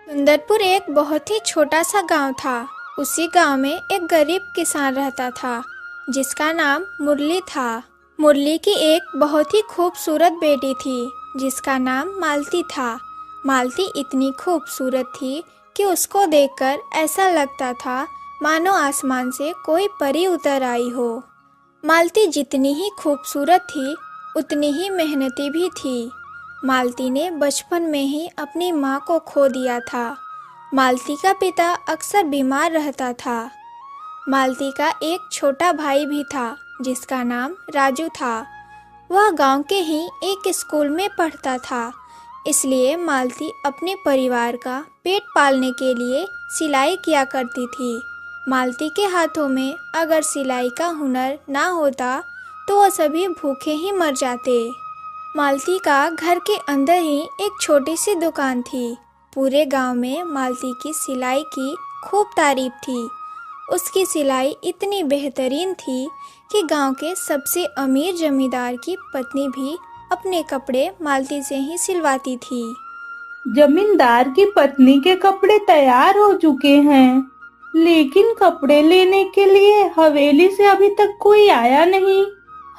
सुंदरपुर एक बहुत ही छोटा सा गांव था। उसी गांव में एक गरीब किसान रहता था जिसका नाम मुरली था। मुरली की एक बहुत ही खूबसूरत बेटी थी जिसका नाम मालती था। मालती इतनी खूबसूरत थी कि उसको देखकर ऐसा लगता था मानो आसमान से कोई परी उतर आई हो। मालती जितनी ही खूबसूरत थी उतनी ही मेहनती भी थी। मालती ने बचपन में ही अपनी माँ को खो दिया था। मालती का पिता अक्सर बीमार रहता था। मालती का एक छोटा भाई भी था जिसका नाम राजू था। वह गांव के ही एक स्कूल में पढ़ता था, इसलिए मालती अपने परिवार का पेट पालने के लिए सिलाई किया करती थी। मालती के हाथों में अगर सिलाई का हुनर ना होता तो वह सभी भूखे ही मर जाते। मालती का घर के अंदर ही एक छोटी सी दुकान थी। पूरे गांव में मालती की सिलाई की खूब तारीफ थी। उसकी सिलाई इतनी बेहतरीन थी कि गांव के सबसे अमीर जमींदार की पत्नी भी अपने कपड़े मालती से ही सिलवाती थी। जमींदार की पत्नी के कपड़े तैयार हो चुके हैं, लेकिन कपड़े लेने के लिए हवेली से अभी तक कोई आया नहीं।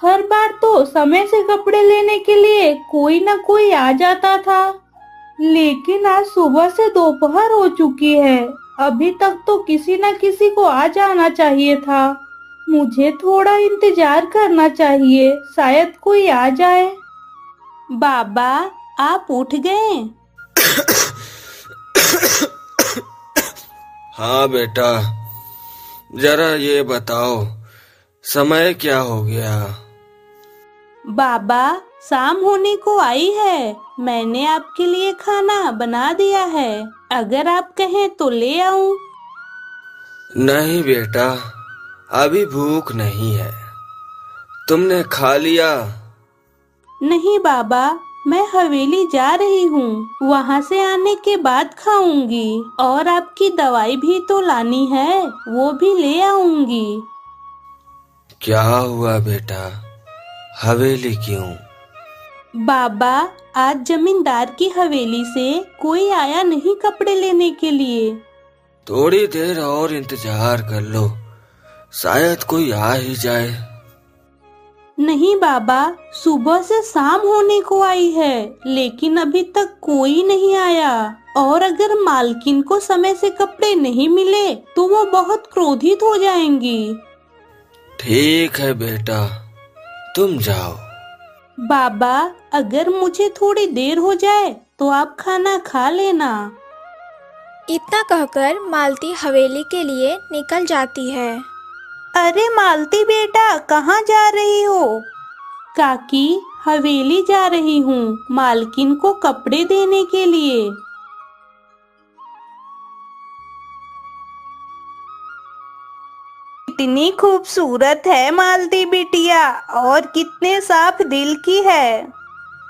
हर बार तो समय से कपड़े लेने के लिए कोई ना कोई आ जाता था, लेकिन आज सुबह से दोपहर हो चुकी है, अभी तक तो किसी न किसी को आ जाना चाहिए था। मुझे थोड़ा इंतजार करना चाहिए, शायद कोई आ जाए। बाबा, आप उठ गए? हाँ बेटा, जरा ये बताओ समय क्या हो गया? बाबा, शाम होने को आई है। मैंने आपके लिए खाना बना दिया है, अगर आप कहें तो ले आऊं। नहीं बेटा, अभी भूख नहीं है। तुमने खा लिया? नहीं बाबा, मैं हवेली जा रही हूँ, वहाँ से आने के बाद खाऊंगी। और आपकी दवाई भी तो लानी है, वो भी ले आऊंगी। क्या हुआ बेटा, हवेली क्यों? बाबा, आज जमींदार की हवेली से कोई आया नहीं कपड़े लेने के लिए। थोड़ी देर और इंतजार कर लो, शायद कोई आ ही जाए। नहीं बाबा, सुबह से शाम होने को आई है, लेकिन अभी तक कोई नहीं आया। और अगर मालकिन को समय से कपड़े नहीं मिले तो वो बहुत क्रोधित हो जाएंगी। ठीक है बेटा, तुम जाओ। बाबा, अगर मुझे थोड़ी देर हो जाए तो आप खाना खा लेना। इतना कहकर मालती हवेली के लिए निकल जाती है। अरे मालती बेटा, कहाँ जा रही हो? काकी, हवेली जा रही हूँ, मालकिन को कपड़े देने के लिए। कितनी खूबसूरत है मालती बिटिया, और कितने साफ दिल की है।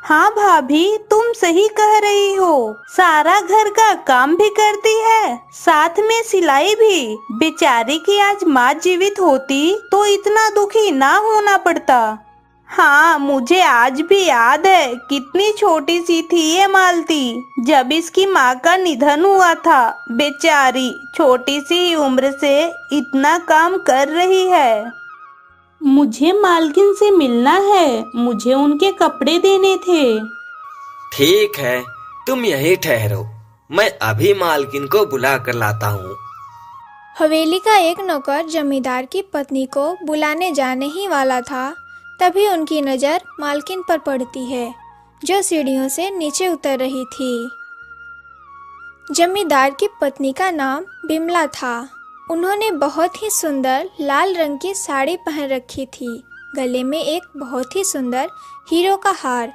हाँ भाभी, तुम सही कह रही हो। सारा घर का काम भी करती है, साथ में सिलाई भी। बेचारी की आज माँ जीवित होती तो इतना दुखी ना होना पड़ता। हाँ, मुझे आज भी याद है कितनी छोटी सी थी ये मालती जब इसकी माँ का निधन हुआ था। बेचारी छोटी सी उम्र से इतना काम कर रही है। मुझे मालकिन से मिलना है, मुझे उनके कपड़े देने थे। ठीक है, तुम यहीं ठहरो, मैं अभी मालकिन को बुला कर लाता हूँ। हवेली का एक नौकर जमींदार की पत्नी को बुलाने जाने ही वाला था, तभी उनकी नज़र मालकिन पर पड़ती है जो सीढ़ियों से नीचे उतर रही थी। जमींदार की पत्नी का नाम बिमला था। उन्होंने बहुत ही सुंदर लाल रंग की साड़ी पहन रखी थी, गले में एक बहुत ही सुंदर हीरो का हार,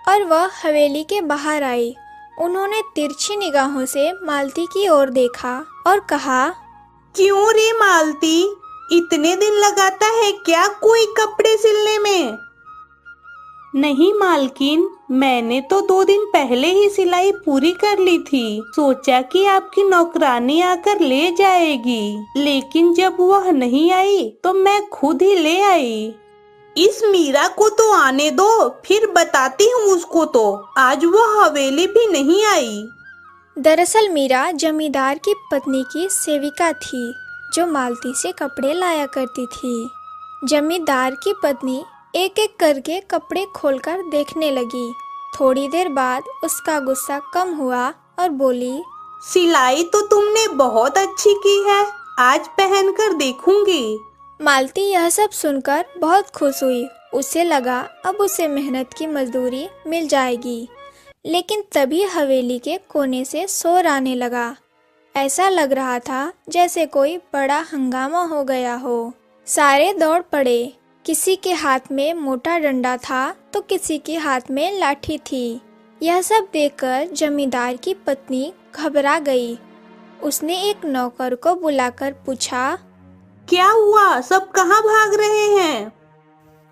और वह हवेली के बाहर आई। उन्होंने तिरछी निगाहों से मालती की ओर देखा और कहा, क्यों रे मालती, इतने दिन लगाता है क्या कोई कपड़े सिलने में? नहीं मालकिन, मैंने तो 2 दिन पहले ही सिलाई पूरी कर ली थी। सोचा कि आपकी नौकरानी आकर ले जाएगी, लेकिन जब वह नहीं आई तो मैं खुद ही ले आई। इस मीरा को तो आने दो, फिर बताती हूँ उसको तो। आज वो हवेली भी नहीं आई। दरअसल मीरा जमींदार की पत्नी की सेविका थी जो मालती से कपड़े लाया करती थी। जमींदार की पत्नी एक एक करके कपड़े खोलकर देखने लगी। थोड़ी देर बाद उसका गुस्सा कम हुआ और बोली, सिलाई तो तुमने बहुत अच्छी की है, आज पहनकर देखूंगी। मालती यह सब सुनकर बहुत खुश हुई। उसे लगा अब उसे मेहनत की मजदूरी मिल जाएगी। लेकिन तभी हवेली के कोने से शोर आने लगा। ऐसा लग रहा था जैसे कोई बड़ा हंगामा हो गया हो। सारे दौड़ पड़े। किसी के हाथ में मोटा डंडा था तो किसी के हाथ में लाठी थी। यह सब देखकर जमींदार की पत्नी घबरा गई। उसने एक नौकर को बुलाकर पूछा, क्या हुआ, सब कहाँ भाग रहे हैं?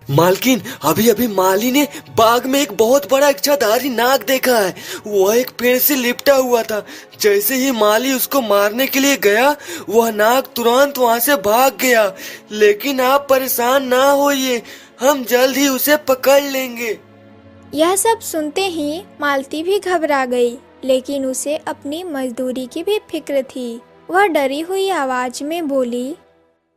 मालकिन, अभी अभी माली ने बाग में एक बहुत बड़ा इच्छाधारी नाग देखा है। वह एक पेड़ से लिपटा हुआ था। जैसे ही माली उसको मारने के लिए गया, वह नाग तुरंत वहां से भाग गया। लेकिन आप परेशान ना होइए, हम जल्द ही उसे पकड़ लेंगे। यह सब सुनते ही मालती भी घबरा गई, लेकिन उसे अपनी मजदूरी की भी फिक्र थी। वह डरी हुई आवाज में बोली,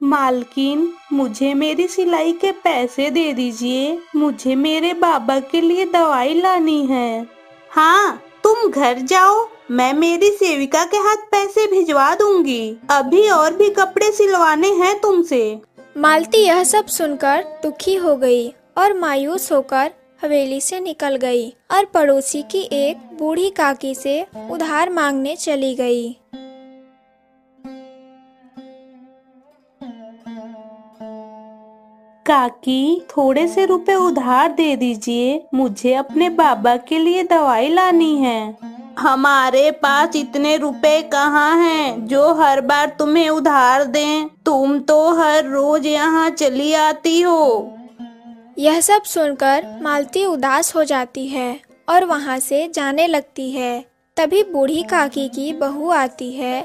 मालकिन, मुझे मेरी सिलाई के पैसे दे दीजिए, मुझे मेरे बाबा के लिए दवाई लानी है। हाँ, तुम घर जाओ, मैं मेरी सेविका के हाथ पैसे भिजवा दूंगी। अभी और भी कपड़े सिलवाने हैं तुमसे। मालती यह सब सुनकर दुखी हो गई और मायूस होकर हवेली से निकल गई और पड़ोसी की एक बूढ़ी काकी से उधार मांगने चली गई। काकी, थोड़े से रुपए उधार दे दीजिए, मुझे अपने बाबा के लिए दवाई लानी है। हमारे पास इतने रुपए कहाँ हैं जो हर बार तुम्हें उधार दें? तुम तो हर रोज यहाँ चली आती हो। यह सब सुनकर मालती उदास हो जाती है और वहाँ से जाने लगती है। तभी बूढ़ी काकी की बहू आती है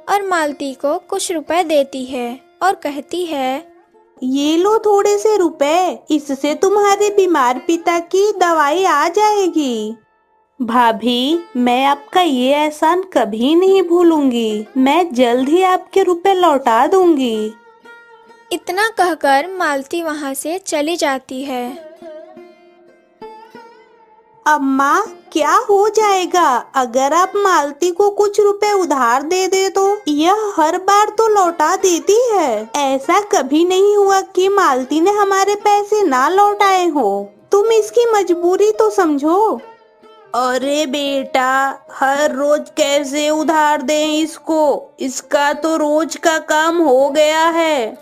और मालती को कुछ रुपए देती है और कहती है, ये लो थोड़े से रुपए, इससे तुम्हारे बीमार पिता की दवाई आ जाएगी। भाभी, मैं आपका ये एहसान कभी नहीं भूलूंगी। मैं जल्द ही आपके रुपए लौटा दूंगी। इतना कहकर मालती वहाँ से चली जाती है। अम्मा, क्या हो जाएगा अगर आप मालती को कुछ रुपए उधार दे दे तो? यह हर बार तो लौटा देती है। ऐसा कभी नहीं हुआ कि मालती ने हमारे पैसे ना लौटाए हो। तुम इसकी मजबूरी तो समझो। अरे बेटा, हर रोज कैसे उधार दें इसको? इसका तो रोज का काम हो गया है।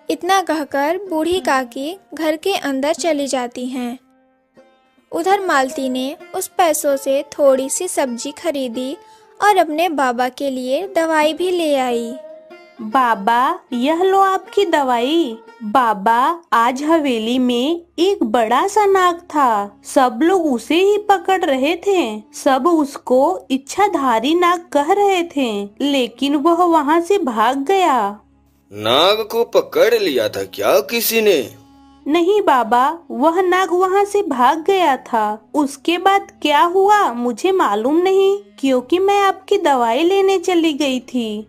इतना कहकर बूढ़ी काकी घर के अंदर चली जाती हैं। उधर मालती ने उस पैसों से थोड़ी सी सब्जी खरीदी और अपने बाबा के लिए दवाई भी ले आई। बाबा, यह लो आपकी दवाई। बाबा, आज हवेली में एक बड़ा सा नाग था। सब लोग उसे ही पकड़ रहे थे। सब उसको इच्छाधारी नाग कह रहे थे, लेकिन वह वहाँ से भाग गया। नाग को पकड़ लिया था क्या किसी ने? नहीं बाबा, वह नाग वहाँ से भाग गया था। उसके बाद क्या हुआ मुझे मालूम नहीं, क्योंकि मैं आपकी दवाई लेने चली गई थी।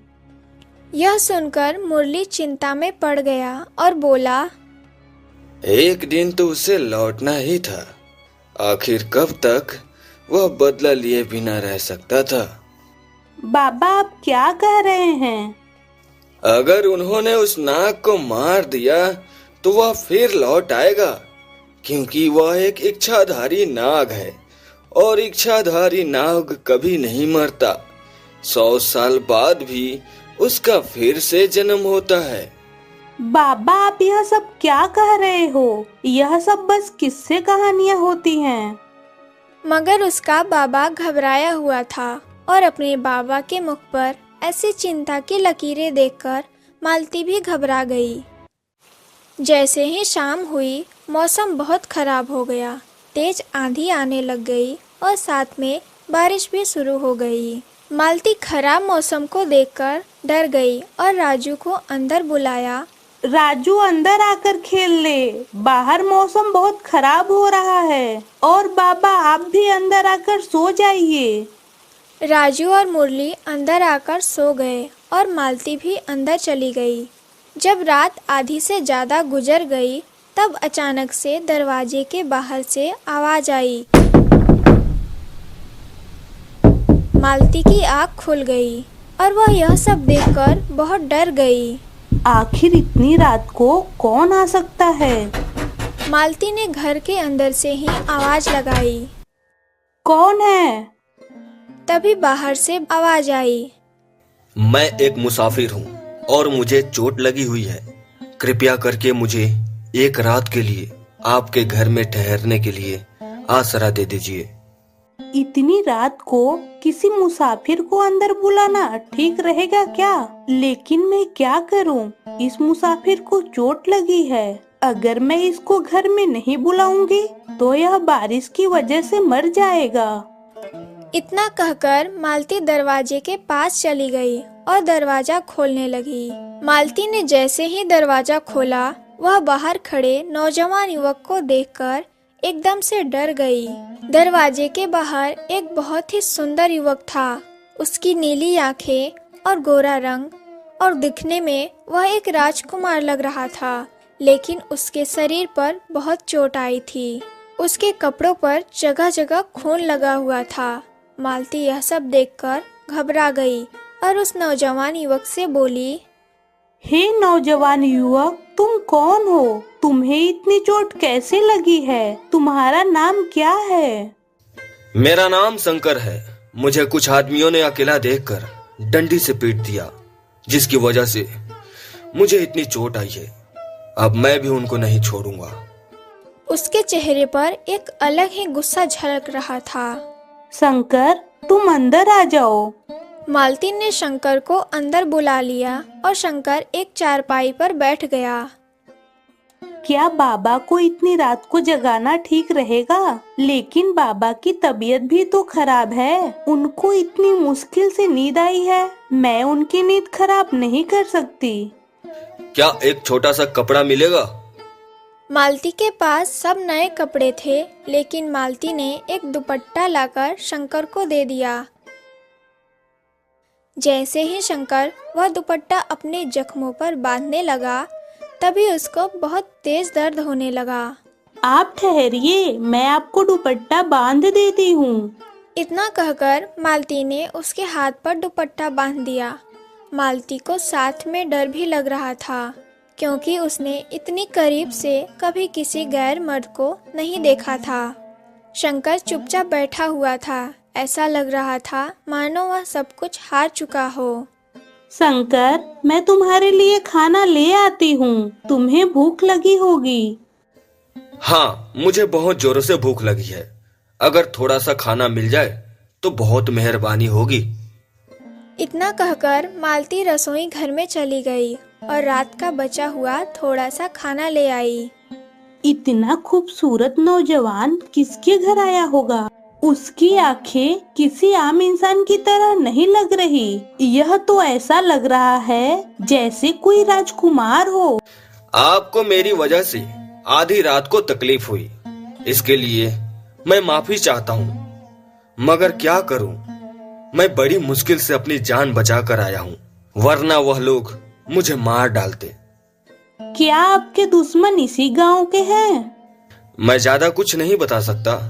यह सुनकर मुरली चिंता में पड़ गया और बोला, एक दिन तो उसे लौटना ही था। आखिर कब तक वह बदला लिए बिना रह सकता था? बाबा, आप क्या कह रहे हैं? अगर उन्होंने उस नाग को मार दिया तो वह फिर लौट आएगा, क्योंकि वह एक इच्छाधारी नाग है और इच्छाधारी नाग कभी नहीं मरता। 100 साल बाद भी उसका फिर से जन्म होता है। बाबा, आप यह सब क्या कह रहे हो? यह सब बस किस्से कहानियाँ होती हैं। मगर उसका बाबा घबराया हुआ था और अपने बाबा के मुख पर ऐसी चिंता की लकीरें देखकर मालती भी घबरा गई। जैसे ही शाम हुई, मौसम बहुत खराब हो गया। तेज आंधी आने लग गई और साथ में बारिश भी शुरू हो गई। मालती खराब मौसम को देखकर डर गई और राजू को अंदर बुलाया। राजू, अंदर आकर खेल ले, बाहर मौसम बहुत खराब हो रहा है। और बाबा, आप भी अंदर आकर सो जाइए। राजू और मुरली अंदर आकर सो गए और मालती भी अंदर चली गई। जब रात आधी से ज़्यादा गुजर गई तब अचानक से दरवाजे के बाहर से आवाज़ आई। मालती की आँख खुल गई और वह यह सब देखकर बहुत डर गई। आखिर इतनी रात को कौन आ सकता है? मालती ने घर के अंदर से ही आवाज़ लगाई। कौन है? तभी बाहर से आवाज़ आई। मैं एक मुसाफिर हूँ और मुझे चोट लगी हुई है। कृपया करके मुझे एक रात के लिए आपके घर में ठहरने के लिए आसरा दे दीजिए। इतनी रात को किसी मुसाफिर को अंदर बुलाना ठीक रहेगा क्या? लेकिन मैं क्या करूं? इस मुसाफिर को चोट लगी है। अगर मैं इसको घर में नहीं बुलाऊंगी तो यह बारिश की वजह से मर जाएगा। इतना कहकर मालती दरवाजे के पास चली गई और दरवाजा खोलने लगी। मालती ने जैसे ही दरवाजा खोला वह बाहर खड़े नौजवान युवक को देखकर एकदम से डर गई। दरवाजे के बाहर एक बहुत ही सुंदर युवक था। उसकी नीली आंखें और गोरा रंग और दिखने में वह एक राजकुमार लग रहा था, लेकिन उसके शरीर पर बहुत चोट आई थी। उसके कपड़ों पर जगह जगह खून लगा हुआ था। मालती यह सब देखकर घबरा गई और उस नौजवान युवक से बोली, हे नौजवान युवक, तुम कौन हो? तुम्हें इतनी चोट कैसे लगी है? तुम्हारा नाम क्या है? मेरा नाम शंकर है। मुझे कुछ आदमियों ने अकेला देखकर डंडी से पीट दिया, जिसकी वजह से मुझे इतनी चोट आई है। अब मैं भी उनको नहीं छोड़ूंगा। उसके चेहरे पर एक अलग ही गुस्सा झलक रहा था। शंकर, तुम अंदर आ जाओ। मालती ने शंकर को अंदर बुला लिया और शंकर एक चारपाई पर बैठ गया। क्या बाबा को इतनी रात को जगाना ठीक रहेगा? लेकिन बाबा की तबीयत भी तो खराब है। उनको इतनी मुश्किल से नींद आई है। मैं उनकी नींद खराब नहीं कर सकती। क्या एक छोटा सा कपड़ा मिलेगा? मालती के पास सब नए कपड़े थे, लेकिन मालती ने एक दुपट्टा लाकर शंकर को दे दिया। जैसे ही शंकर वह दुपट्टा अपने जख्मों पर बांधने लगा, तभी उसको बहुत तेज दर्द होने लगा। आप ठहरिए, मैं आपको दुपट्टा बांध देती हूँ। इतना कहकर मालती ने उसके हाथ पर दुपट्टा बांध दिया। मालती को साथ में डर भी लग रहा था, क्योंकि उसने इतनी करीब से कभी किसी गैर मर्द को नहीं देखा था। शंकर चुपचाप बैठा हुआ था। ऐसा लग रहा था मानो वह सब कुछ हार चुका हो। शंकर, मैं तुम्हारे लिए खाना ले आती हूँ। तुम्हें भूख लगी होगी। हाँ, मुझे बहुत जोरों से भूख लगी है। अगर थोड़ा सा खाना मिल जाए तो बहुत मेहरबानी होगी। इतना कहकर मालती रसोई घर में चली गई और रात का बचा हुआ थोड़ा सा खाना ले आई। इतना खूबसूरत नौजवान किसके घर आया होगा? उसकी आंखें किसी आम इंसान की तरह नहीं लग रही। यह तो ऐसा लग रहा है जैसे कोई राजकुमार हो। आपको मेरी वजह से आधी रात को तकलीफ हुई, इसके लिए मैं माफी चाहता हूँ। मगर क्या करूँ, मैं बड़ी मुश्किल से अपनी जान बचा कर आया हूँ, वरना वह लोग मुझे मार डालते। क्या आपके दुश्मन इसी गांव के हैं? मैं ज्यादा कुछ नहीं बता सकता,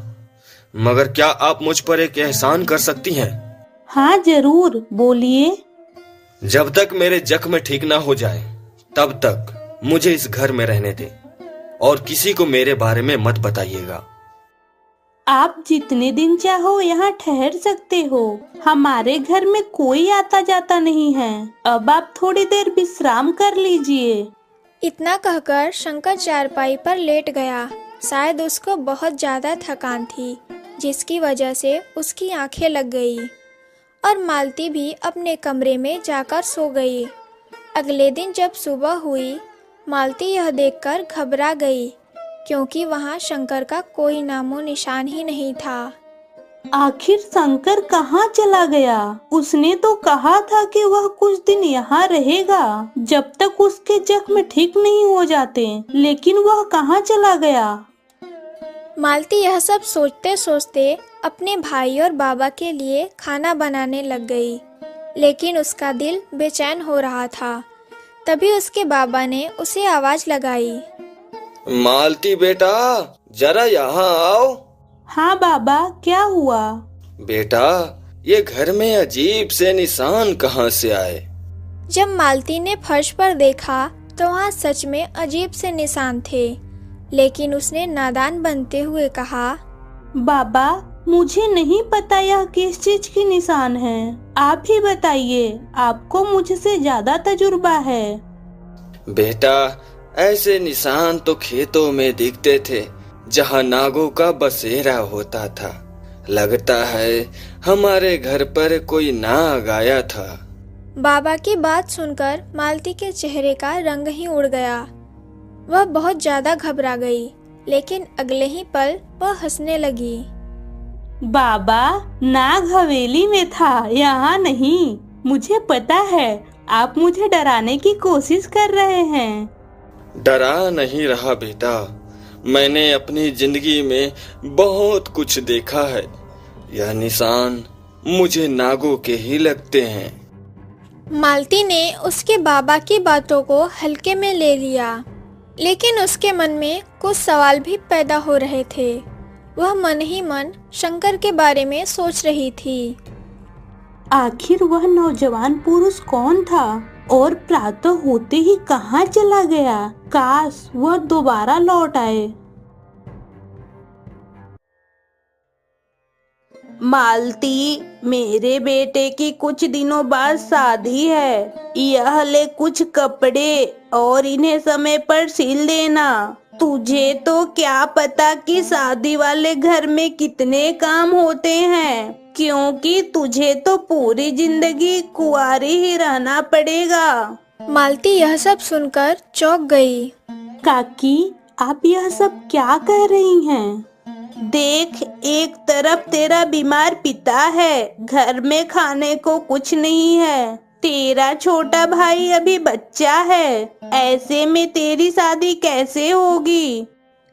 मगर क्या आप मुझ पर एक एहसान कर सकती हैं? हाँ जरूर, बोलिए। जब तक मेरे जख्म ठीक ना हो जाए तब तक मुझे इस घर में रहने दे और किसी को मेरे बारे में मत बताइएगा। आप जितने दिन चाहो यहाँ ठहर सकते हो। हमारे घर में कोई आता जाता नहीं है। अब आप थोड़ी देर विश्राम कर लीजिए। इतना कहकर शंकर चारपाई पर लेट गया। शायद उसको बहुत ज्यादा थकान थी, जिसकी वजह से उसकी आंखें लग गई और मालती भी अपने कमरे में जाकर सो गई। अगले दिन जब सुबह हुई, मालती यह देखकर घबरा गई, क्योंकि वहाँ शंकर का कोई नामो निशान ही नहीं था। आखिर शंकर कहाँ चला गया? उसने तो कहा था कि वह कुछ दिन यहाँ रहेगा जब तक उसके जख्म ठीक नहीं हो जाते, लेकिन वह कहाँ चला गया? मालती यह सब सोचते सोचते अपने भाई और बाबा के लिए खाना बनाने लग गई, लेकिन उसका दिल बेचैन हो रहा था। तभी उसके बाबा ने उसे आवाज लगाई। मालती बेटा, जरा यहाँ आओ। हाँ बाबा, क्या हुआ? बेटा, ये घर में अजीब से निशान कहाँ से आए? जब मालती ने फर्श पर देखा तो वहाँ सच में अजीब से निशान थे, लेकिन उसने नादान बनते हुए कहा, बाबा, मुझे नहीं पता यह किस चीज की निशान है। आप ही बताइए, आपको मुझसे ज्यादा तजुर्बा है। बेटा, ऐसे निशान तो खेतों में दिखते थे जहाँ नागों का बसेरा होता था। लगता है हमारे घर पर कोई नाग आया था। बाबा की बात सुनकर मालती के चेहरे का रंग ही उड़ गया। वह बहुत ज्यादा घबरा गई, लेकिन अगले ही पल वह हंसने लगी। बाबा, नाग हवेली में था, यहाँ नहीं। मुझे पता है आप मुझे डराने की कोशिश कर रहे हैं। डरा नहीं रहा बेटा, मैंने अपनी जिंदगी में बहुत कुछ देखा है। यह निशान मुझे नागों के ही लगते हैं। मालती ने उसके बाबा की बातों को हल्के में ले लिया, लेकिन उसके मन में कुछ सवाल भी पैदा हो रहे थे। वह मन ही मन शंकर के बारे में सोच रही थी। आखिर वह नौजवान पुरुष कौन था और प्रातः होते ही कहाँ चला गया? काश वह दोबारा लौट आए। मालती, मेरे बेटे की कुछ दिनों बाद शादी है। यह ले कुछ कपड़े और इन्हें समय पर सिल देना। तुझे तो क्या पता कि शादी वाले घर में कितने काम होते हैं, क्योंकि तुझे तो पूरी जिंदगी कुंवारी ही रहना पड़ेगा। मालती यह सब सुनकर चौंक गई। काकी, आप यह सब क्या कह रही हैं? देख, एक तरफ तेरा बीमार पिता है, घर में खाने को कुछ नहीं है। तेरा छोटा भाई अभी बच्चा है, ऐसे में तेरी शादी कैसे होगी?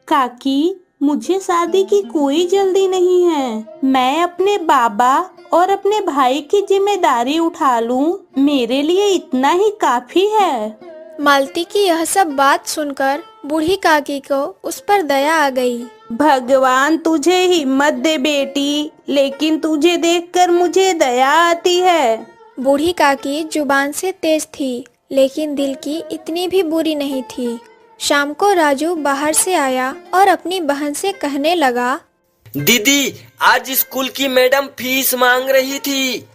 काकी, मुझे शादी की कोई जल्दी नहीं है। मैं अपने बाबा और अपने भाई की जिम्मेदारी उठा लूं, मेरे लिए इतना ही काफी है। मालती की यह सब बात सुनकर बूढ़ी काकी को उस पर दया आ गई। भगवान तुझे हिम्मत दे बेटी, लेकिन तुझे देखकर मुझे दया आती है। बूढ़ी काकी जुबान से तेज थी, लेकिन दिल की इतनी भी बुरी नहीं थी। शाम को राजू बाहर से आया और अपनी बहन से कहने लगा, दीदी, आज स्कूल की मैडम फीस मांग रही थी।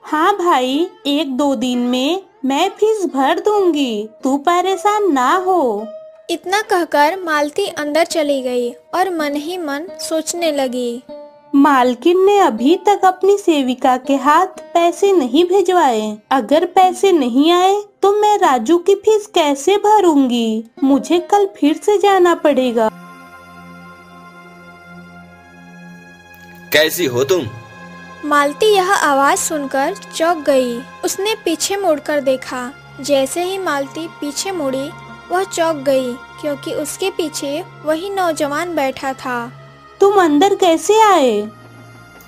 हाँ भाई, 1-2 दिन में मैं फीस भर दूंगी, तू परेशान ना हो। इतना कहकर मालती अंदर चली गई और मन ही मन सोचने लगी। मालकिन ने अभी तक अपनी सेविका के हाथ पैसे नहीं भिजवाए। अगर पैसे नहीं आए तो मैं राजू की फीस कैसे भरूंगी? मुझे कल फिर से जाना पड़ेगा। कैसी हो तुम? मालती यह आवाज सुनकर चौंक गई। उसने पीछे मुड़कर देखा। जैसे ही मालती पीछे मुड़ी, वह चौंक गई, क्योंकि उसके पीछे वही नौजवान बैठा था। तुम अंदर कैसे आए?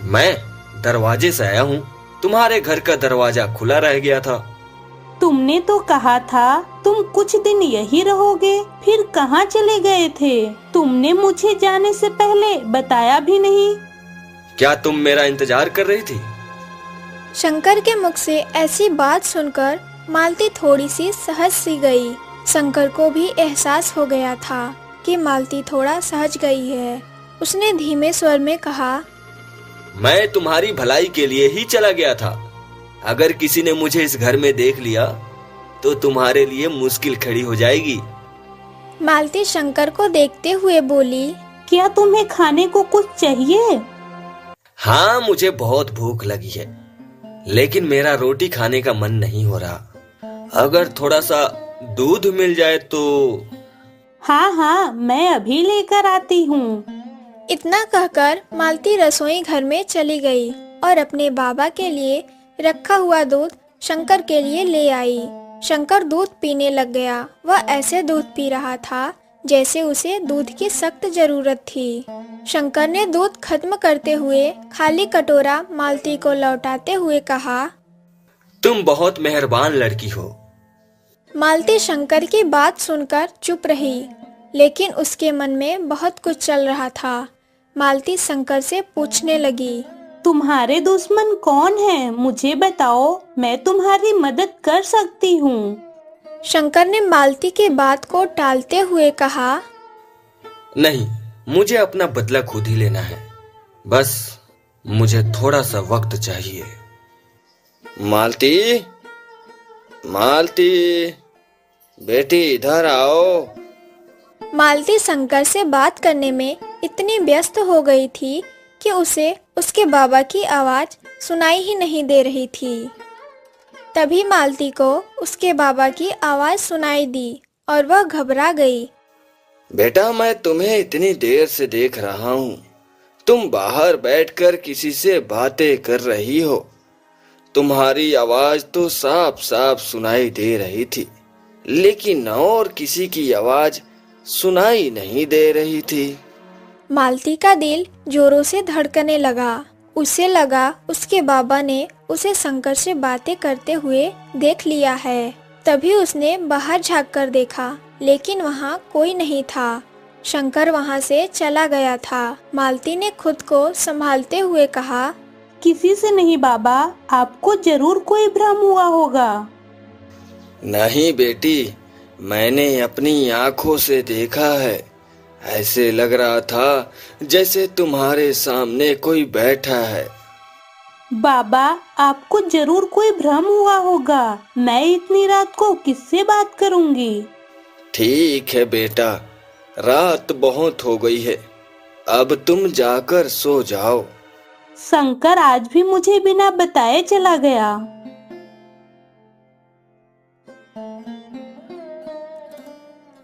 मैं दरवाजे से आया हूँ। तुम्हारे घर का दरवाजा खुला रह गया था। तुमने तो कहा था तुम कुछ दिन यही रहोगे, फिर कहाँ चले गए थे? तुमने मुझे जाने से पहले बताया भी नहीं। क्या तुम मेरा इंतजार कर रही थी? शंकर के मुख से ऐसी बात सुनकर मालती थोड़ी सी सहज सी गई। शंकर को भी एहसास हो गया था कि मालती थोड़ा सहज गई है। उसने धीमे स्वर में कहा, मैं तुम्हारी भलाई के लिए ही चला गया था। अगर किसी ने मुझे इस घर में देख लिया तो तुम्हारे लिए मुश्किल खड़ी हो जाएगी। मालती शंकर को देखते हुए बोली, क्या तुम्हें खाने को कुछ चाहिए? हाँ, मुझे बहुत भूख लगी है, लेकिन मेरा रोटी खाने का मन नहीं हो रहा। अगर थोड़ा सा दूध मिल जाए तो। हाँ हाँ, मैं अभी लेकर आती हूँ। इतना कहकर मालती रसोई घर में चली गई और अपने बाबा के लिए रखा हुआ दूध शंकर के लिए ले आई। शंकर दूध पीने लग गया। वह ऐसे दूध पी रहा था जैसे उसे दूध की सख्त जरूरत थी। शंकर ने दूध खत्म करते हुए खाली कटोरा मालती को लौटाते हुए कहा, तुम बहुत मेहरबान लड़की हो। मालती शंकर की बात सुनकर चुप रही, लेकिन उसके मन में बहुत कुछ चल रहा था। मालती शंकर से पूछने लगी, तुम्हारे दुश्मन कौन है? मुझे बताओ, मैं तुम्हारी मदद कर सकती हूँ। शंकर ने मालती की बात को टालते हुए कहा, नहीं, मुझे अपना बदला खुद ही लेना है। बस मुझे थोड़ा सा वक्त चाहिए। मालती, मालती, बेटी इधर आओ। मालती शंकर से बात करने में इतनी व्यस्त हो गई थी कि उसे उसके बाबा की आवाज सुनाई ही नहीं दे रही थी। तभी मालती को उसके बाबा की आवाज सुनाई दी और वह घबरा गई। बेटा, मैं तुम्हें इतनी देर से देख रहा हूँ। तुम बाहर बैठकर किसी से बातें कर रही हो। तुम्हारी आवाज तो साफ साफ सुनाई दे रही थी, लेकिन और किसी की आवाज सुनाई नहीं दे रही थी। मालती का दिल जोरों से धड़कने लगा। उसे लगा उसके बाबा ने उसे शंकर से बातें करते हुए देख लिया है। तभी उसने बाहर झांक कर देखा, लेकिन वहाँ कोई नहीं था। शंकर वहाँ से चला गया था। मालती ने खुद को संभालते हुए कहा, किसी से नहीं बाबा, आपको जरूर कोई भ्रम हुआ होगा। नहीं बेटी, मैंने अपनी आंखों से देखा है। ऐसे लग रहा था जैसे तुम्हारे सामने कोई बैठा है। बाबा, आपको जरूर कोई भ्रम हुआ होगा। मैं इतनी रात को किससे बात करूंगी? ठीक है बेटा, रात बहुत हो गई है। अब तुम जाकर सो जाओ। शंकर आज भी मुझे बिना बताए चला गया।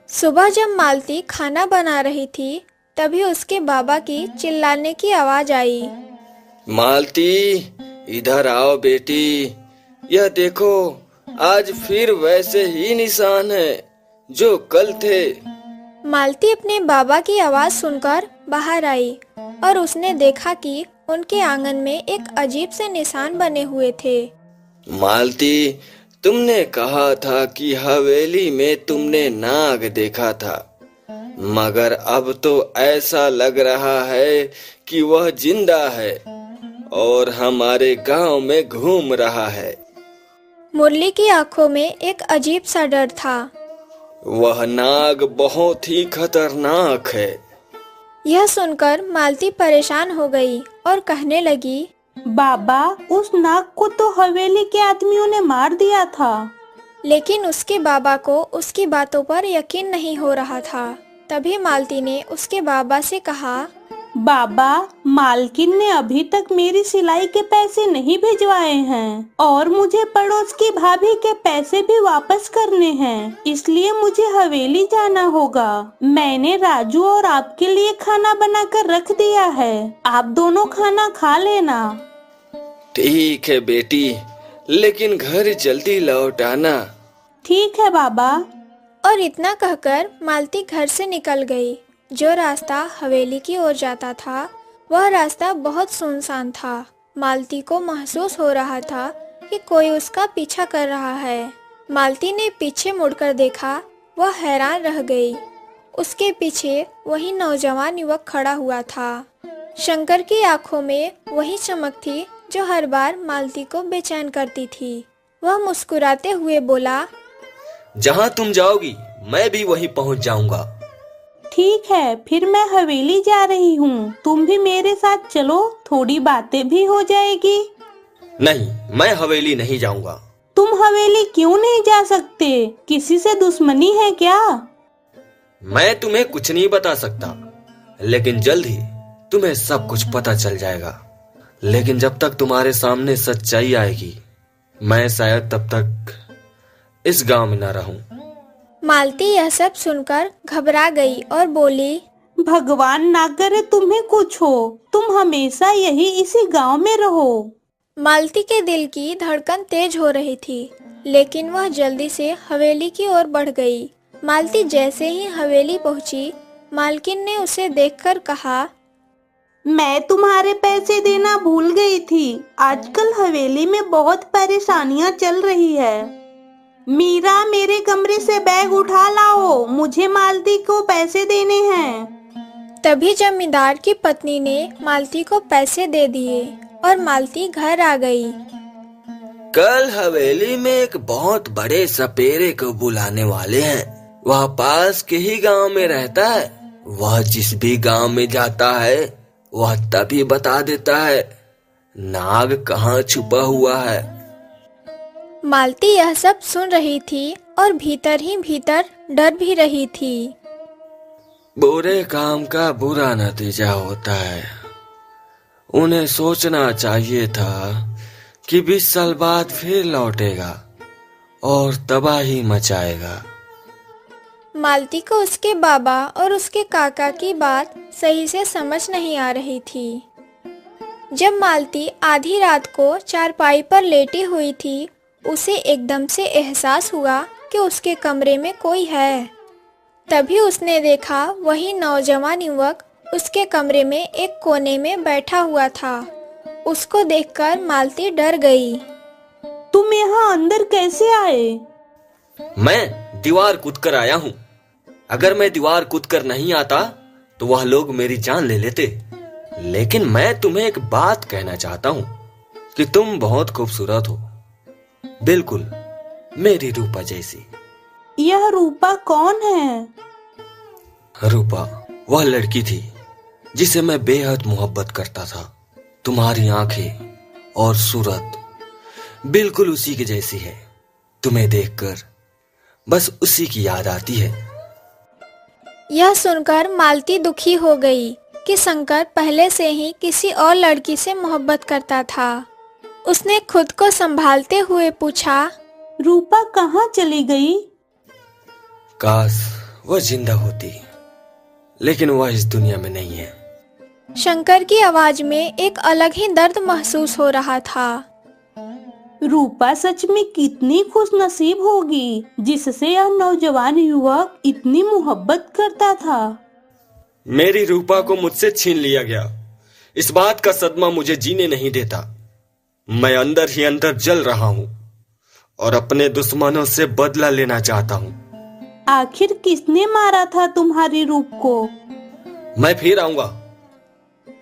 सुबह जब मालती खाना बना रही थी, तभी उसके बाबा की चिल्लाने की आवाज आई। मालती, इधर आओ बेटी। यह देखो, आज फिर वैसे ही निशान है जो कल थे। मालती अपने बाबा की आवाज सुनकर बाहर आई और उसने देखा कि उनके आंगन में एक अजीब से निशान बने हुए थे। मालती, तुमने कहा था कि हवेली में तुमने नाग देखा था, मगर अब तो ऐसा लग रहा है कि वह जिंदा है और हमारे गांव में घूम रहा है। मुरली की आंखों में एक अजीब सा डर था। वह नाग बहुत ही खतरनाक है। यह सुनकर मालती परेशान हो गई और कहने लगी, बाबा, उस नाग को तो हवेली के आदमियों ने मार दिया था। लेकिन उसके बाबा को उसकी बातों पर यकीन नहीं हो रहा था। तभी मालती ने उसके बाबा से कहा, बाबा, मालकिन ने अभी तक मेरी सिलाई के पैसे नहीं भिजवाए हैं और मुझे पड़ोस की भाभी के पैसे भी वापस करने हैं, इसलिए मुझे हवेली जाना होगा। मैंने राजू और आपके लिए खाना बनाकर रख दिया है, आप दोनों खाना खा लेना। ठीक है बेटी, लेकिन घर जल्दी लौट आना। ठीक है बाबा। और इतना कहकर मालती घर से निकल गई। जो रास्ता हवेली की ओर जाता था, वह रास्ता बहुत सुनसान था। मालती को महसूस हो रहा था कि कोई उसका पीछा कर रहा है। मालती ने पीछे मुड़कर देखा, वह हैरान रह गई। उसके पीछे वही नौजवान युवक खड़ा हुआ था। शंकर की आंखों में वही चमक थी जो हर बार मालती को बेचैन करती थी। वह मुस्कुराते हुए बोला, जहाँ तुम जाओगी मैं भी वहीं पहुँच जाऊंगा। ठीक है, फिर मैं हवेली जा रही हूँ, तुम भी मेरे साथ चलो, थोड़ी बातें भी हो जाएगी। नहीं, मैं हवेली नहीं जाऊंगा। तुम हवेली क्यों नहीं जा सकते? किसी से दुश्मनी है क्या? मैं तुम्हें कुछ नहीं बता सकता, लेकिन जल्द ही तुम्हें सब कुछ पता चल जाएगा। लेकिन जब तक तुम्हारे सामने सच्चाई आएगी, मैं शायद तब तक इस गांव में न रहूं। मालती यह सब सुनकर घबरा गई और बोली, भगवान ना करे तुम्हें कुछ हो, तुम हमेशा यही इसी गांव में रहो। मालती के दिल की धड़कन तेज हो रही थी, लेकिन वह जल्दी से हवेली की ओर बढ़ गई। मालती जैसे ही हवेली पहुंची, मालकिन ने उसे देखकर कहा, मैं तुम्हारे पैसे देना भूल गई थी। आजकल हवेली में बहुत परेशानियां चल रही है। मीरा, मेरे कमरे से बैग उठा लाओ, मुझे मालती को पैसे देने हैं। तभी जमींदार की पत्नी ने मालती को पैसे दे दिए और मालती घर आ गई। कल हवेली में एक बहुत बड़े सपेरे को बुलाने वाले हैं। वह पास के ही गांव में रहता है। वह जिस भी गांव में जाता है वह तभी बता देता है नाग कहाँ छुपा हुआ है। मालती यह सब सुन रही थी और भीतर ही भीतर डर भी रही थी। बुरे काम का बुरा नतीजा होता है। उन्हें सोचना चाहिए था कि 20 साल बाद फिर लौटेगा और तबाही मचाएगा। मालती को उसके बाबा और उसके काका की बात सही से समझ नहीं आ रही थी। जब मालती आधी रात को चारपाई पर लेटी हुई थी, उसे एकदम से एहसास हुआ कि उसके कमरे में कोई है। तभी उसने देखा वही नौजवान युवक उसके कमरे में एक कोने में बैठा हुआ था। उसको देखकर मालती डर गई। तुम यहाँ अंदर कैसे आए? मैं दीवार कूद कर आया हूँ। अगर मैं दीवार कूद कर नहीं आता तो वह लोग मेरी जान ले लेते। लेकिन मैं तुम्हें एक बात कहना चाहता हूँ कि तुम बहुत खूबसूरत हो, बिल्कुल मेरी रूपा जैसी। यह रूपा कौन है? रूपा वह लड़की थी जिसे मैं बेहद मोहब्बत करता था। तुम्हारी आंखें और सूरत बिल्कुल उसी के जैसी है। तुम्हें देखकर बस उसी की याद आती है। यह सुनकर मालती दुखी हो गई कि शंकर पहले से ही किसी और लड़की से मोहब्बत करता था। उसने खुद को संभालते हुए पूछा, रूपा कहाँ चली गई? काश वह जिंदा होती, लेकिन वह इस दुनिया में नहीं है। शंकर की आवाज में एक अलग ही दर्द महसूस हो रहा था। रूपा सच में कितनी खुशनसीब होगी जिससे यह नौजवान युवक इतनी मोहब्बत करता था। मेरी रूपा को मुझसे छीन लिया गया। इस बात का सदमा मुझे जीने नहीं देता। मैं अंदर ही अंदर जल रहा हूँ और अपने दुश्मनों से बदला लेना चाहता हूँ। आखिर किसने मारा था तुम्हारी रूप को? मैं फिर आऊंगा।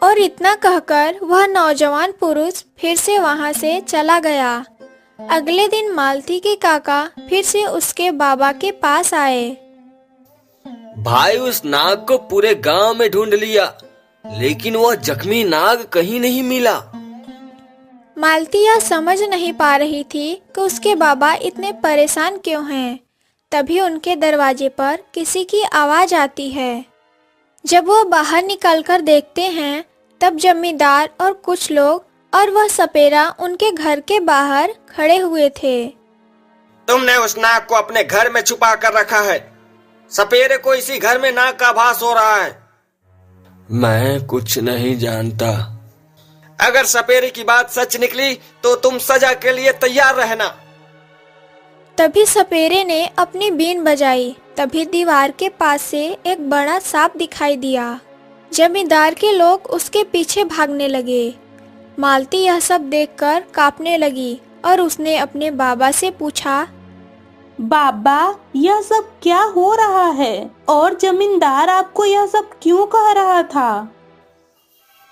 और इतना कहकर वह नौजवान पुरुष फिर से वहां से चला गया। अगले दिन मालती के काका फिर से उसके बाबा के पास आए। भाई, उस नाग को पूरे गांव में ढूंढ लिया, लेकिन वह जख्मी नाग कहीं नहीं मिला। मालती यह समझ नहीं पा रही थी कि उसके बाबा इतने परेशान क्यों हैं। तभी उनके दरवाजे पर किसी की आवाज आती है। जब वो बाहर निकलकर देखते हैं तब जमींदार और कुछ लोग और वह सपेरा उनके घर के बाहर खड़े हुए थे। तुमने उस नाग को अपने घर में छुपा कर रखा है। सपेरे को इसी घर में नाग का भास हो रहा है। मैं कुछ नहीं जानता। अगर सपेरे की बात सच निकली तो तुम सजा के लिए तैयार रहना। तभी सपेरे ने अपनी बीन बजाई। तभी दीवार के पास से एक बड़ा सांप दिखाई दिया। जमींदार के लोग उसके पीछे भागने लगे। मालती यह सब देखकर कांपने लगी और उसने अपने बाबा से पूछा, बाबा, यह सब क्या हो रहा है और जमींदार आपको यह सब क्यों कह रहा था?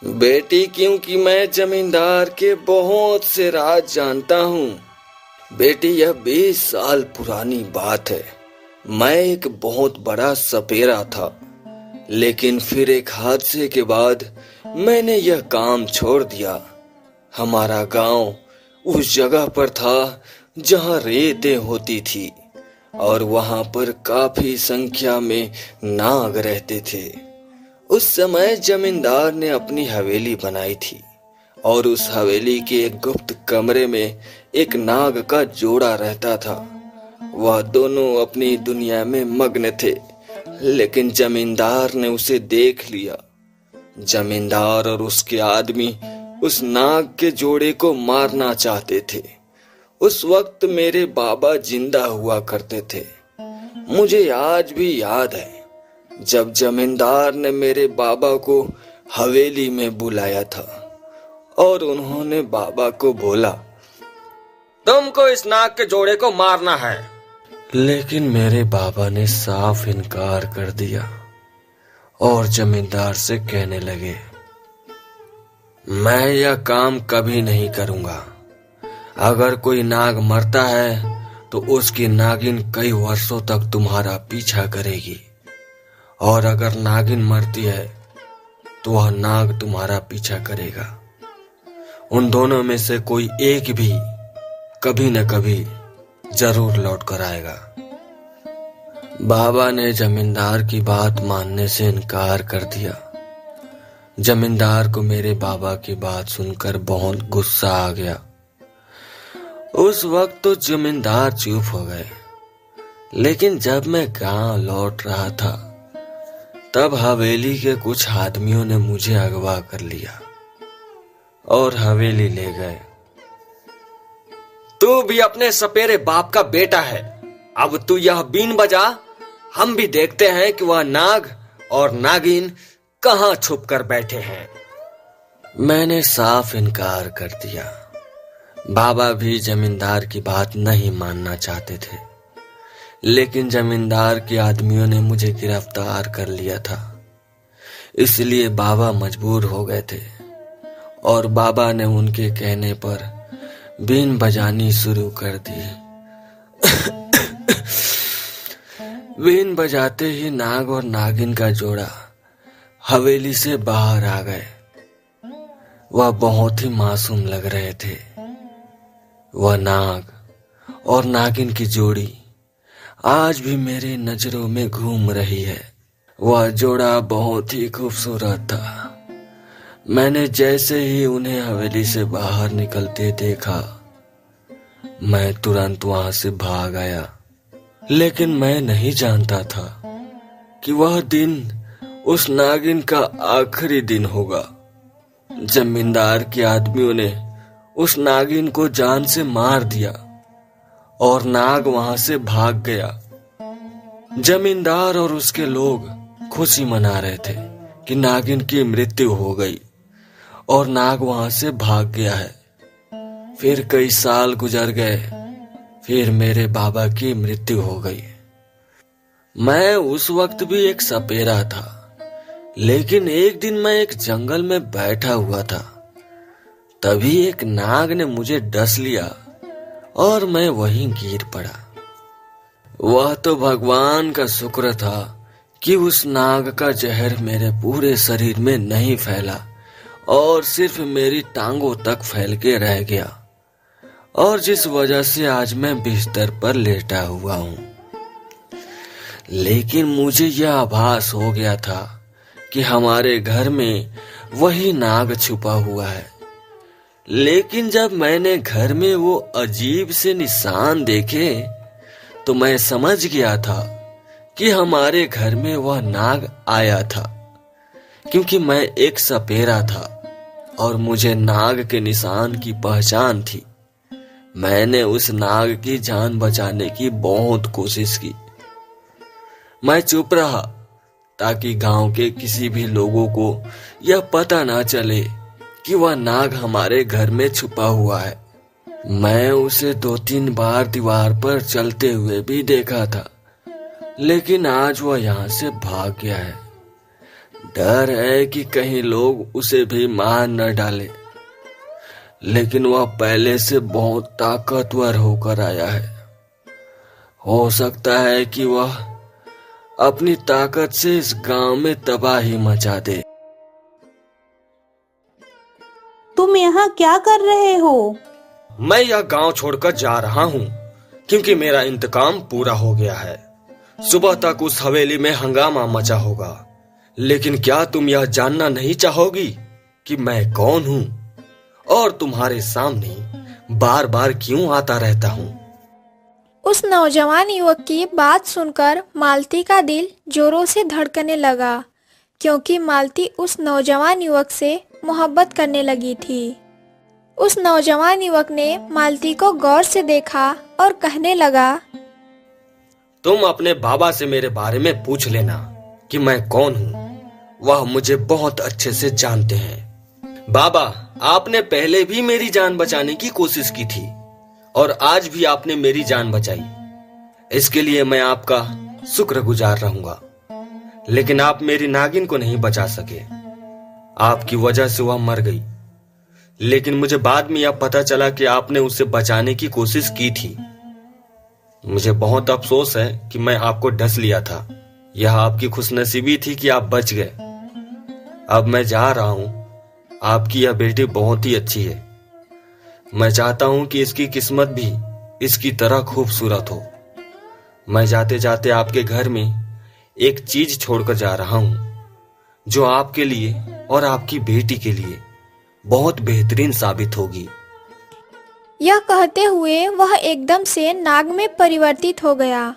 बेटी, क्योंकि मैं जमींदार के बहुत से राज जानता हूँ। बेटी, यह 20 साल पुरानी बात है। मैं एक बहुत बड़ा सपेरा था, लेकिन फिर एक हादसे के बाद मैंने यह काम छोड़ दिया। हमारा गांव उस जगह पर था जहां रेतें होती थी और वहां पर काफी संख्या में नाग रहते थे। उस समय जमींदार ने अपनी हवेली बनाई थी और उस हवेली के एक गुप्त कमरे में एक नाग का जोड़ा रहता था। वह दोनों अपनी दुनिया में मग्न थे, लेकिन जमींदार ने उसे देख लिया। जमींदार और उसके आदमी उस नाग के जोड़े को मारना चाहते थे। उस वक्त मेरे बाबा जिंदा हुआ करते थे। मुझे आज भी याद है जब जमींदार ने मेरे बाबा को हवेली में बुलाया था और उन्होंने बाबा को बोला, तुमको इस नाग के जोड़े को मारना है। लेकिन मेरे बाबा ने साफ इनकार कर दिया और जमींदार से कहने लगे, मैं यह काम कभी नहीं करूंगा। अगर कोई नाग मरता है तो उसकी नागिन कई वर्षों तक तुम्हारा पीछा करेगी, और अगर नागिन मरती है तो वह नाग तुम्हारा पीछा करेगा। उन दोनों में से कोई एक भी कभी न कभी जरूर लौट कर आएगा। बाबा ने जमींदार की बात मानने से इनकार कर दिया। जमींदार को मेरे बाबा की बात सुनकर बहुत गुस्सा आ गया। उस वक्त तो जमींदार चुप हो गए, लेकिन जब मैं गांव लौट रहा था तब हवेली के कुछ आदमियों ने मुझे अगवा कर लिया और हवेली ले गए। तू भी अपने सपेरे बाप का बेटा है, अब तू यह बीन बजा, हम भी देखते हैं कि वह नाग और नागिन कहां छुप कर बैठे हैं। मैंने साफ इनकार कर दिया। बाबा भी जमींदार की बात नहीं मानना चाहते थे, लेकिन जमींदार के आदमियों ने मुझे गिरफ्तार कर लिया था, इसलिए बाबा मजबूर हो गए थे और बाबा ने उनके कहने पर बीन बजानी शुरू कर दी। बीन बजाते ही नाग और नागिन का जोड़ा हवेली से बाहर आ गए। वह बहुत ही मासूम लग रहे थे। वह नाग और नागिन की जोड़ी आज भी मेरी नजरों में घूम रही है। वह जोड़ा बहुत ही खूबसूरत था। मैंने जैसे ही उन्हें हवेली से बाहर निकलते देखा, मैं तुरंत वहां से भाग आया। लेकिन मैं नहीं जानता था कि वह दिन उस नागिन का आखिरी दिन होगा। जमींदार के आदमियों ने उस नागिन को जान से मार दिया और नाग वहां से भाग गया। जमींदार और उसके लोग खुशी मना रहे थे कि नागिन की मृत्यु हो गई और नाग वहां से भाग गया है। फिर कई साल गुजर गए, फिर मेरे बाबा की मृत्यु हो गई। मैं उस वक्त भी एक सपेरा था, लेकिन एक दिन मैं एक जंगल में बैठा हुआ था। तभी एक नाग ने मुझे डस लिया और मैं वहीं गिर पड़ा। वह तो भगवान का शुक्र था कि उस नाग का जहर मेरे पूरे शरीर में नहीं फैला और सिर्फ मेरी टांगों तक फैल के रह गया, और जिस वजह से आज मैं बिस्तर पर लेटा हुआ हूं। लेकिन मुझे यह आभास हो गया था कि हमारे घर में वही नाग छुपा हुआ है। लेकिन जब मैंने घर में वो अजीब से निशान देखे तो मैं समझ गया था कि हमारे घर में वह नाग आया था, क्योंकि मैं एक सपेरा था और मुझे नाग के निशान की पहचान थी। मैंने उस नाग की जान बचाने की बहुत कोशिश की। मैं चुप रहा ताकि गांव के किसी भी लोगों को यह पता ना चले कि वह नाग हमारे घर में छुपा हुआ है। मैं उसे 2-3 बार दीवार पर चलते हुए भी देखा था, लेकिन आज वह यहाँ से भाग गया है। डर है कि कहीं लोग उसे भी मार न डाले। लेकिन वह पहले से बहुत ताकतवर होकर आया है। हो सकता है कि वह अपनी ताकत से इस गांव में तबाही मचा दे। तुम यहाँ क्या कर रहे हो? मैं यह गांव छोड़कर जा रहा हूँ, क्योंकि मेरा इंतकाम पूरा हो गया है। सुबह तक उस हवेली में हंगामा मचा होगा। लेकिन क्या तुम यह जानना नहीं चाहोगी कि मैं कौन हूँ और तुम्हारे सामने बार बार क्यों आता रहता हूँ? उस नौजवान युवक की बात सुनकर मालती का दिल जोरों से धड़कने लगा, क्योंकि मालती उस नौजवान युवक से मोहब्बत करने लगी थी। उस नौजवान युवक ने मालती को गौर से देखा और कहने लगा, तुम अपने बाबा से मेरे बारे में पूछ लेना कि मैं कौन हूँ। वह मुझे बहुत अच्छे से जानते हैं। बाबा, आपने पहले भी मेरी जान बचाने की कोशिश की थी और आज भी आपने मेरी जान बचाई। इसके लिए मैं आपका शुक्रगुजार रहूंगा। लेकिन आप मेरी नागिन को नहीं बचा सके। आपकी वजह से वह मर गई। लेकिन मुझे बाद में यह पता चला कि आपने उसे बचाने की कोशिश की थी। मुझे बहुत अफसोस है कि मैं आपको डस लिया था। यह आपकी खुशनसीबी थी कि आप बच गए। अब मैं जा रहा हूं। आपकी यह बेटी बहुत ही अच्छी है। मैं चाहता हूं कि इसकी किस्मत भी इसकी तरह खूबसूरत हो। मैं जाते जाते आपके घर में एक चीज छोड़कर जा रहा हूं जो आपके लिए और आपकी बेटी के लिए बहुत बेहतरीन साबित होगी। यह कहते हुए वह एकदम से नाग में परिवर्तित हो गया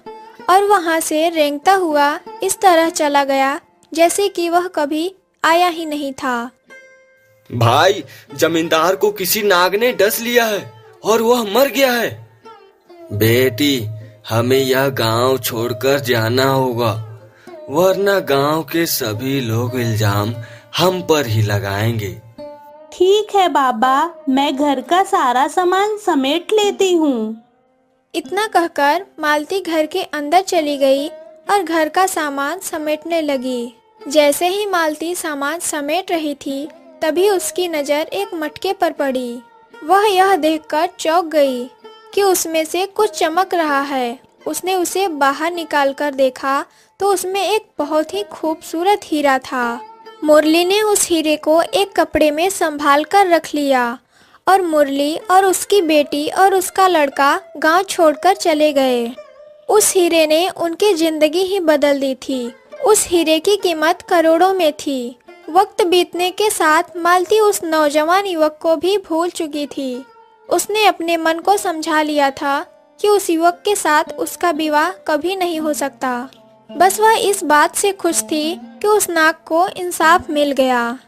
और वहां से रेंगता हुआ इस तरह चला गया जैसे कि वह कभी आया ही नहीं था। भाई, जमींदार को किसी नाग ने डस लिया है और वह मर गया है। बेटी, हमें यह गांव छोड़कर जाना होगा, वरना गांव के सभी लोग इल्जाम हम पर ही लगाएंगे। ठीक है बाबा, मैं घर का सारा सामान समेट लेती हूँ। इतना कहकर मालती घर के अंदर चली गई और घर का सामान समेटने लगी। जैसे ही मालती सामान समेट रही थी, तभी उसकी नजर एक मटके पर पड़ी। वह यह देखकर चौंक गई कि उसमें से कुछ चमक रहा है। उसने उसे बाहर निकालकर देखा तो उसमें एक बहुत ही खूबसूरत हीरा था। मुरली ने उस हीरे को एक कपड़े में संभाल कर रख लिया और मुरली और उसकी बेटी और उसका लड़का गांव छोड़कर चले गए। उस हीरे ने उनकी जिंदगी ही बदल दी थी। उस हीरे की कीमत करोड़ों में थी। वक्त बीतने के साथ मालती उस नौजवान युवक को भी भूल चुकी थी। उसने अपने मन को समझा लिया था कि उस युवक के साथ उसका विवाह कभी नहीं हो सकता। बस वह इस बात से खुश थी कि उस नाग को इंसाफ मिल गया।